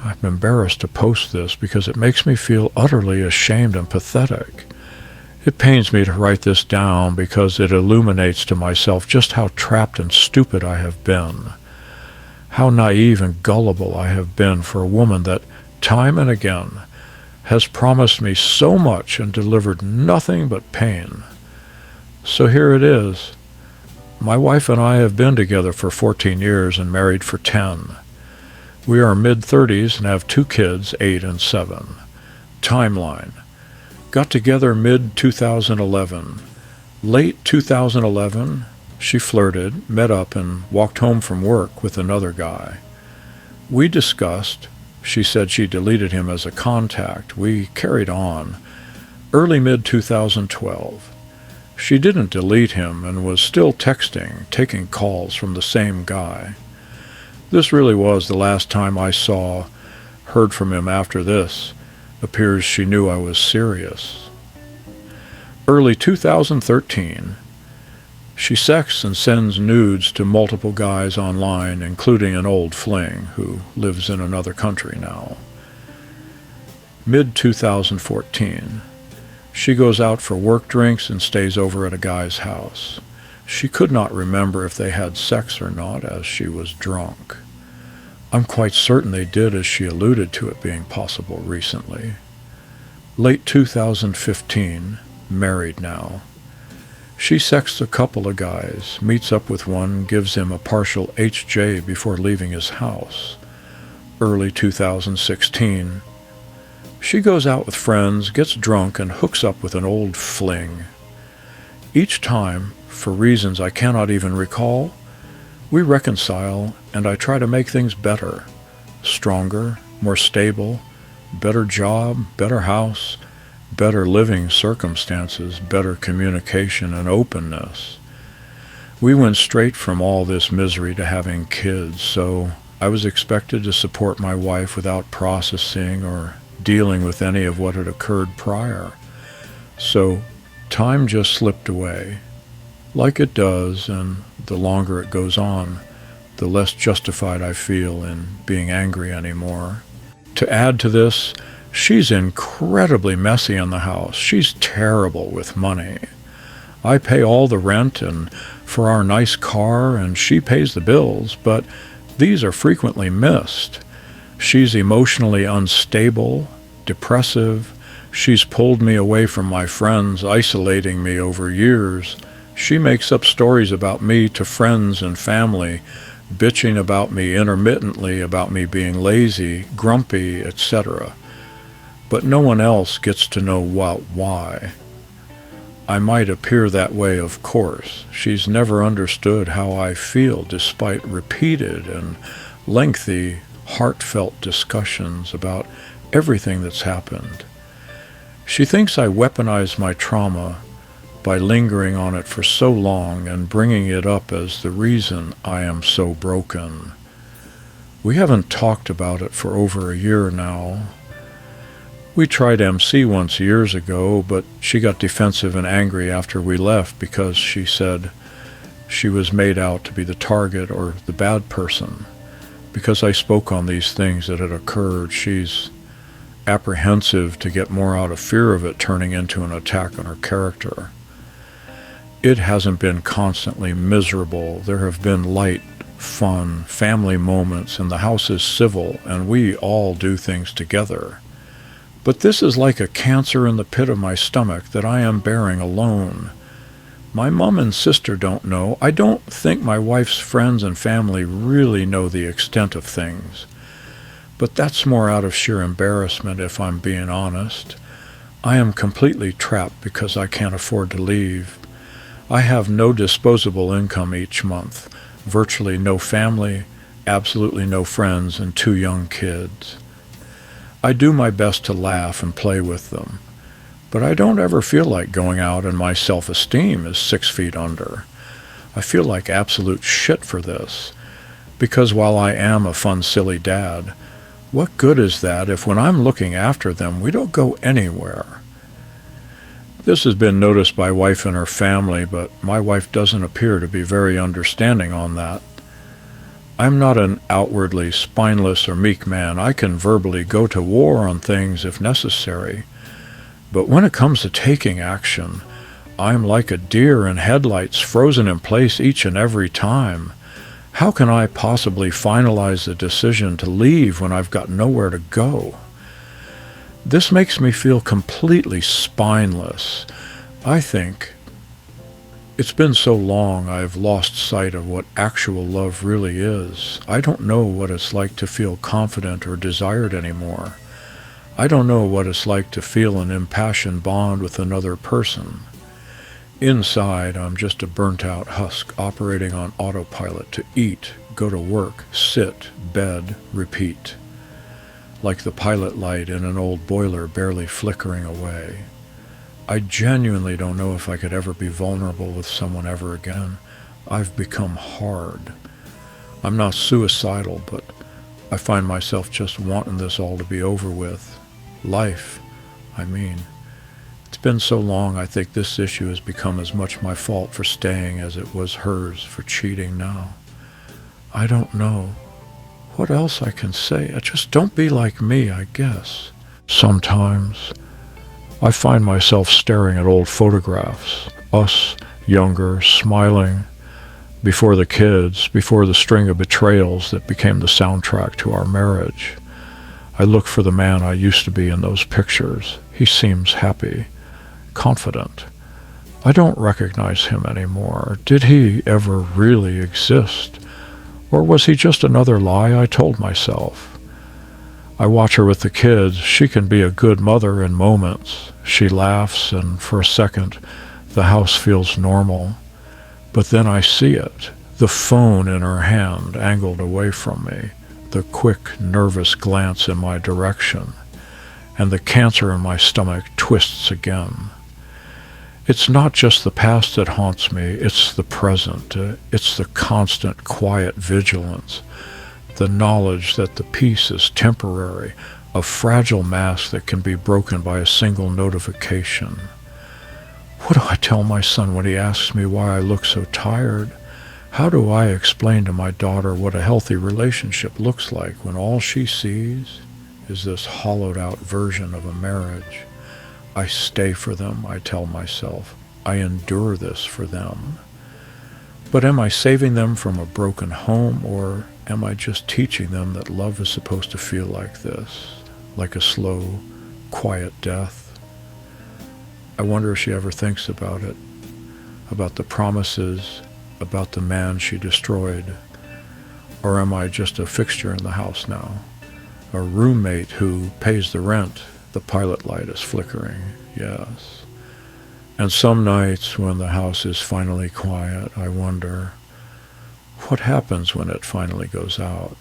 I'm embarrassed to post this because it makes me feel utterly ashamed and pathetic. It pains me to write this down because it illuminates to myself just how trapped and stupid I have been. How naive and gullible I have been for a woman that, time and again, has promised me so much and delivered nothing but pain. So here it is. My wife and I have been together for 14 years and married for 10. We are mid-30s and have 2 kids, 8 and 7. Timeline. Got together mid-2011. Late 2011, she flirted, met up, and walked home from work with another guy. We discussed. She said she deleted him as a contact. We carried on. Early mid-2012. She didn't delete him and was still texting, taking calls from the same guy. This really was the last time I heard from him after this. Appears she knew I was serious. Early 2013, she sexts and sends nudes to multiple guys online, including an old fling who lives in another country now. Mid-2014, she goes out for work drinks and stays over at a guy's house. She could not remember if they had sex or not, as she was drunk. I'm quite certain they did, as she alluded to it being possible recently. Late 2015, married now. She sexts a couple of guys, meets up with one, gives him a partial HJ before leaving his house. Early 2016, she goes out with friends, gets drunk, and hooks up with an old fling. Each time, for reasons I cannot even recall, we reconcile, and I try to make things better, stronger, more stable, better job, better house, better living circumstances, better communication and openness. We went straight from all this misery to having kids, so I was expected to support my wife without processing or dealing with any of what had occurred prior. So time just slipped away, like it does, and the longer it goes on, the less justified I feel in being angry anymore. To add to this, she's incredibly messy in the house. She's terrible with money. I pay all the rent and for our nice car, and she pays the bills, but these are frequently missed. She's emotionally unstable, depressive. She's pulled me away from my friends, isolating me over years. She makes up stories about me to friends and family, bitching about me intermittently, about me being lazy, grumpy, etc. But no one else gets to know why. I might appear that way, of course. She's never understood how I feel, despite repeated and lengthy, heartfelt discussions about everything that's happened. She thinks I weaponize my trauma by lingering on it for so long and bringing it up as the reason I am so broken. We haven't talked about it for over a year now. We tried MC once years ago, but she got defensive and angry after we left because she said she was made out to be the target or the bad person. Because I spoke on these things that had occurred, she's apprehensive to get more out of fear of it turning into an attack on her character. It hasn't been constantly miserable. There have been light, fun, family moments, and the house is civil, and we all do things together. But this is like a cancer in the pit of my stomach that I am bearing alone. My mom and sister don't know. I don't think my wife's friends and family really know the extent of things. But that's more out of sheer embarrassment, if I'm being honest. I am completely trapped because I can't afford to leave. I have no disposable income each month, virtually no family, absolutely no friends, and 2 young kids. I do my best to laugh and play with them, but I don't ever feel like going out, and my self-esteem is 6 feet under. I feel like absolute shit for this, because while I am a fun, silly dad, what good is that if when I'm looking after them, we don't go anywhere? This has been noticed by wife and her family, but my wife doesn't appear to be very understanding on that. I'm not an outwardly spineless or meek man. I can verbally go to war on things if necessary. But when it comes to taking action, I'm like a deer in headlights, frozen in place each and every time. How can I possibly finalize the decision to leave when I've got nowhere to go? This makes me feel completely spineless. I think it's been so long I've lost sight of what actual love really is. I don't know what it's like to feel confident or desired anymore. I don't know what it's like to feel an impassioned bond with another person. Inside, I'm just a burnt-out husk operating on autopilot to eat, go to work, sit, bed, repeat. Like the pilot light in an old boiler barely flickering away. I genuinely don't know if I could ever be vulnerable with someone ever again. I've become hard. I'm not suicidal, but I find myself just wanting this all to be over with. Life, I mean. It's been so long I think this issue has become as much my fault for staying as it was hers for cheating now. I don't know what else I can say. Just don't be like me, I guess. Sometimes I find myself staring at old photographs, us younger, smiling, before the kids, before the string of betrayals that became the soundtrack to our marriage. I look for the man I used to be in those pictures. He seems happy, confident. I don't recognize him anymore. Did he ever really exist? Or was he just another lie I told myself? I watch her with the kids. She can be a good mother in moments. She laughs, and for a second, the house feels normal. But then I see it, the phone in her hand angled away from me, the quick, nervous glance in my direction, and the cancer in my stomach twists again. It's not just the past that haunts me, it's the present. It's the constant, quiet vigilance. The knowledge that the peace is temporary, a fragile mask that can be broken by a single notification. What do I tell my son when he asks me why I look so tired? How do I explain to my daughter what a healthy relationship looks like when all she sees is this hollowed-out version of a marriage? I stay for them, I tell myself. I endure this for them. But am I saving them from a broken home, or am I just teaching them that love is supposed to feel like this, like a slow, quiet death? I wonder if she ever thinks about it, about the promises, about the man she destroyed. Or am I just a fixture in the house now, a roommate who pays the rent? The pilot light is flickering, yes. And some nights when the house is finally quiet, I wonder, what happens when it finally goes out?